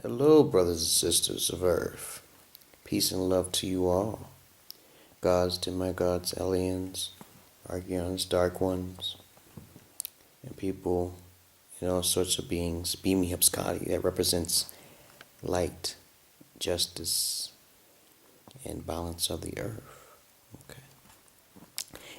Hello, brothers and sisters of Earth. Peace and love to you all. Gods, demigods, aliens, archeons, dark ones, and people, all sorts of beings. Beam me up, Scotty. That represents light, justice, and balance of the earth. Okay.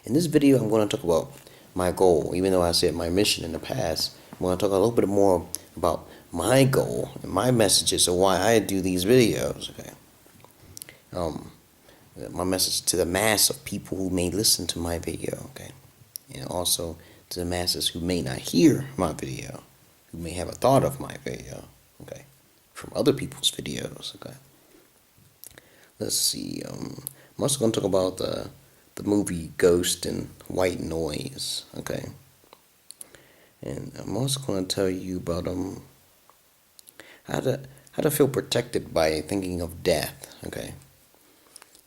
In this video, I'm going to talk about my goal. Even though I said my mission in the past, I'm going to talk a little bit more about my goal and my messages of why I do these videos. Okay. My message to the mass of people who may listen to my video. Okay. And also to the masses who may not hear my video, who may have a thought of my video. Okay. From other people's videos. Okay. Let's see. I'm also going to talk about the movie Ghost and White Noise. Okay. And I'm also going to tell you about how to feel protected by thinking of death. Okay.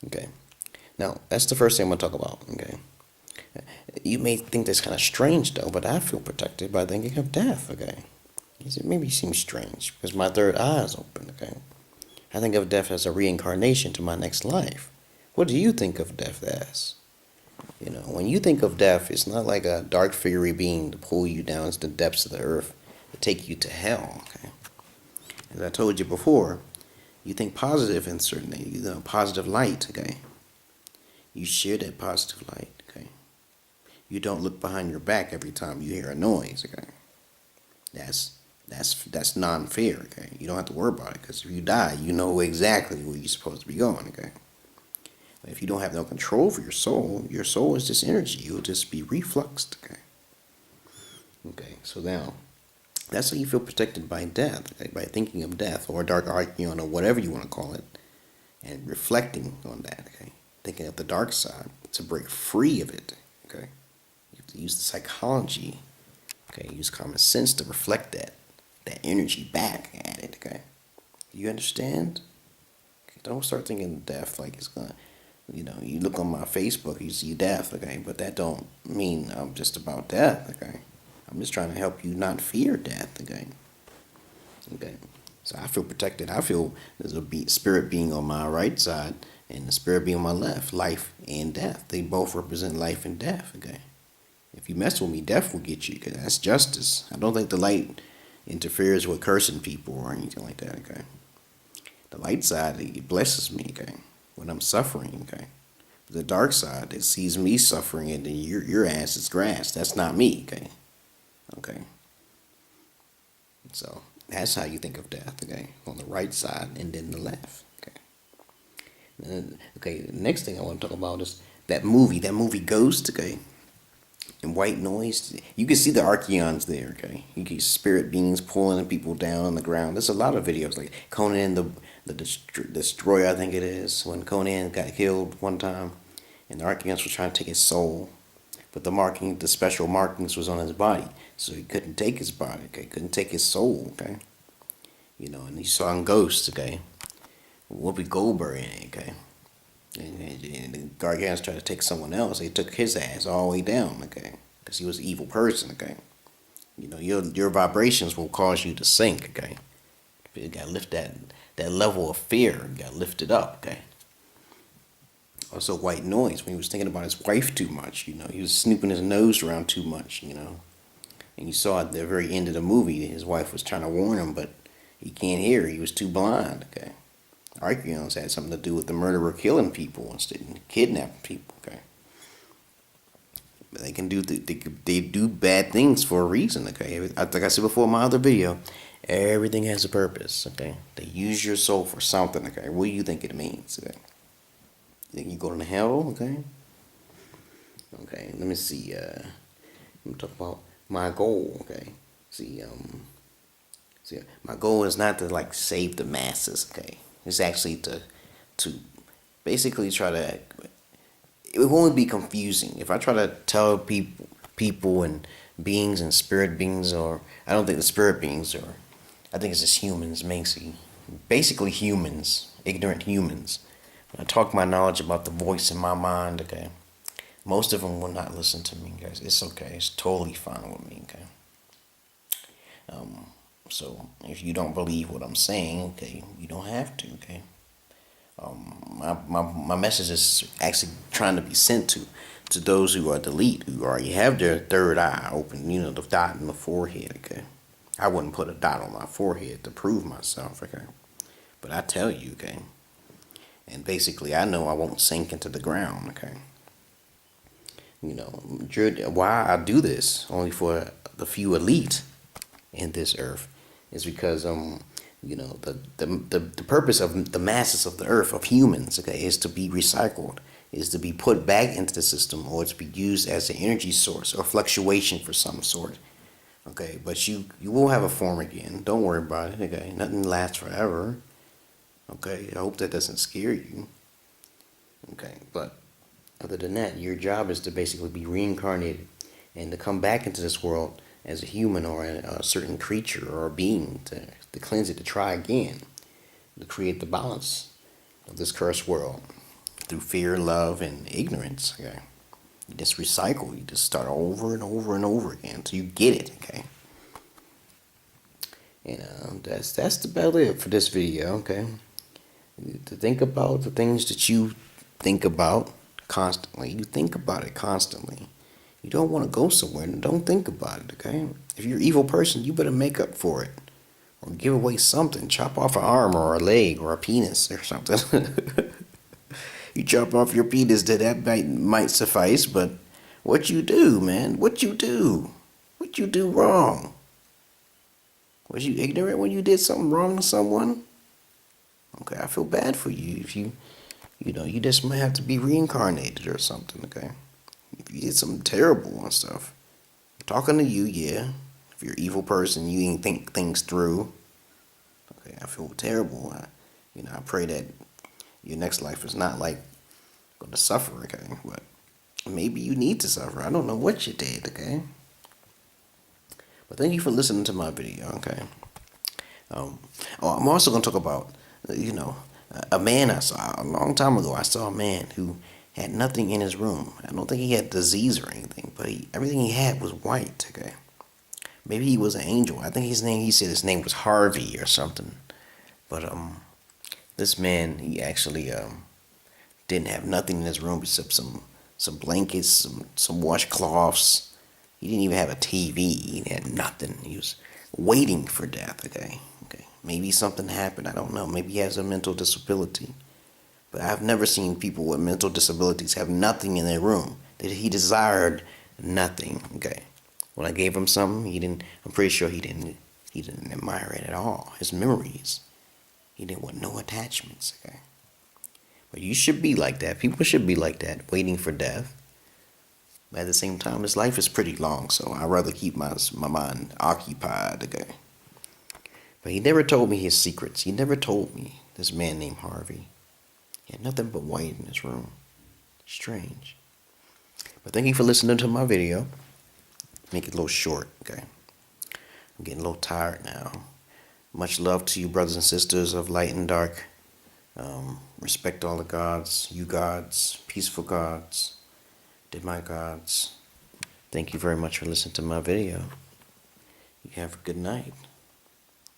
Okay. Now that's the first thing I'm going to talk about. Okay. You may think that's kind of strange though, but I feel protected by thinking of death. Okay. It maybe seems strange because my third eye is open. Okay. I think of death as a reincarnation to my next life. What do you think of death as? When you think of death, it's not like a dark fiery being to pull you down into the depths of the earth to take you to hell. Okay. As I told you before, you think positive in certain things, positive light. Okay. You share that positive light. Okay. You don't look behind your back every time you hear a noise. Okay. That's non-fear. Okay. You don't have to worry about it because if you die, you know exactly where you're supposed to be going. Okay. If you don't have no control for your soul is just energy. You'll just be refluxed. Okay. Okay. So now, that's how you feel protected by death, okay? By thinking of death or dark archeon or whatever you want to call it, and reflecting on that. Okay. Thinking of the dark side to break free of it. Okay. You have to use the psychology. Okay. Use common sense to reflect that energy back at it. Okay. You understand? Okay. Don't start thinking of death like it's gonna. You look on my Facebook, you see death, okay? But that don't mean I'm just about death, okay? I'm just trying to help you not fear death, okay? Okay. So I feel protected. I feel there's a spirit being on my right side and the spirit being on my left. Life and death. They both represent life and death, okay? If you mess with me, death will get you, because that's justice. I don't think the light interferes with cursing people or anything like that, okay? The light side, it blesses me, okay? When I'm suffering, okay? The dark side, it sees me suffering and then your ass is grass. That's not me, okay? Okay. So that's how you think of death, okay? On the right side and then the left, okay? Okay, the next thing I want to talk about is that movie Ghost, okay? And White Noise. You can see the archeons there, okay? You get spirit beings pulling people down on the ground. There's a lot of videos like Conan the Destroyer, I think it is, when Conan got killed one time and the archeons were trying to take his soul, but the special markings was on his body, so he couldn't take his body, okay? Couldn't take his soul, okay? And you saw in Ghost, okay? Whoopi Goldberg in it, okay? And the Gargans tried to take someone else. They took his ass all the way down, okay? Because he was an evil person, okay? Your vibrations will cause you to sink, okay? You gotta lift that level of fear. You gotta lift it up, okay? Also, White Noise, when he was thinking about his wife too much, he was snooping his nose around too much, and you saw at the very end of the movie, his wife was trying to warn him, but he can't hear. He was too blind, okay? Archeons had something to do with the murderer killing people instead of kidnapping people, okay? But they can do they do bad things for a reason, okay? Like I said before in my other video, everything has a purpose, okay? They use your soul for something, okay? What do you think it means, okay? You think you go to hell, okay? Okay, let me see. Let me talk about my goal, okay? See, my goal is not to save the masses, okay? It's actually to basically try to. It won't be confusing if I try to tell people and beings and spirit beings, or I don't think the spirit beings are. I think it's just humans, basically humans, ignorant humans. When I talk my knowledge about the voice in my mind, okay, most of them will not listen to me, guys. It's okay. It's totally fine with me, okay. So if you don't believe what I'm saying, okay, you don't have to, okay. My message is actually trying to be sent to those who are the elite, who already have their third eye open, you know, the dot in the forehead, okay. I wouldn't put a dot on my forehead to prove myself, okay. But I tell you, okay. And basically, I know I won't sink into the ground, okay. You know, why I do this only for the few elite in this earth is because you know, the purpose of the masses of the earth, of humans, okay, is to be recycled, is to be put back into the system, or to be used as an energy source or fluctuation for some sort. Okay, but you will have a form again. Don't worry about it. Okay, nothing lasts forever. Okay, I hope that doesn't scare you. Okay, but other than that, your job is to basically be reincarnated and to come back into this world as a human or a certain creature or a being to cleanse it, to try again, to create the balance of this cursed world through fear, love, and ignorance. Okay, you just recycle. You just start over and over and over again until you get it. Okay, and that's about it for this video. Okay, to think about the things that you think about constantly. You think about it constantly. You don't want to go somewhere, don't think about it, okay? If you're an evil person, you better make up for it. Or give away something. Chop off an arm or a leg or a penis or something. You chop off your penis, that might suffice, but what you do, man? What you do? What you do wrong? Was you ignorant when you did something wrong to someone? Okay, I feel bad for you if you know, you just might have to be reincarnated or something, okay? If you did something terrible and stuff. I'm talking to you, yeah. If you're an evil person, you ain't think things through. Okay, I feel terrible. I pray that your next life is not like going to suffer, okay? But maybe you need to suffer. I don't know what you did, okay? But thank you for listening to my video, okay? I'm also going to talk about, a man I saw a long time ago. I saw a man who had nothing in his room. I don't think he had disease or anything, but everything he had was white, okay? Maybe he was an angel. I think he said his name was Harvey or something. But this man, he actually didn't have nothing in his room except some blankets, some washcloths. He didn't even have a TV. He had nothing. He was waiting for death, okay? Maybe something happened. I don't know. Maybe he has a mental disability. But I've never seen people with mental disabilities have nothing in their room. That he desired nothing. Okay. When I gave him something, I'm pretty sure he didn't admire it at all. His memories. He didn't want no attachments. Okay. But you should be like that. People should be like that, waiting for death. But at the same time, his life is pretty long, so I'd rather keep my mind occupied. Okay. But he never told me his secrets. He never told me, this man named Harvey. He had nothing but white in his room. Strange. But thank you for listening to my video. Make it a little short, okay? I'm getting a little tired now. Much love to you, brothers and sisters of light and dark. Respect all the gods, you gods, peaceful gods, my gods. Thank you very much for listening to my video. You have a good night.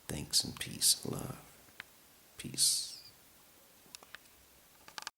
Thanks and peace and love. Peace.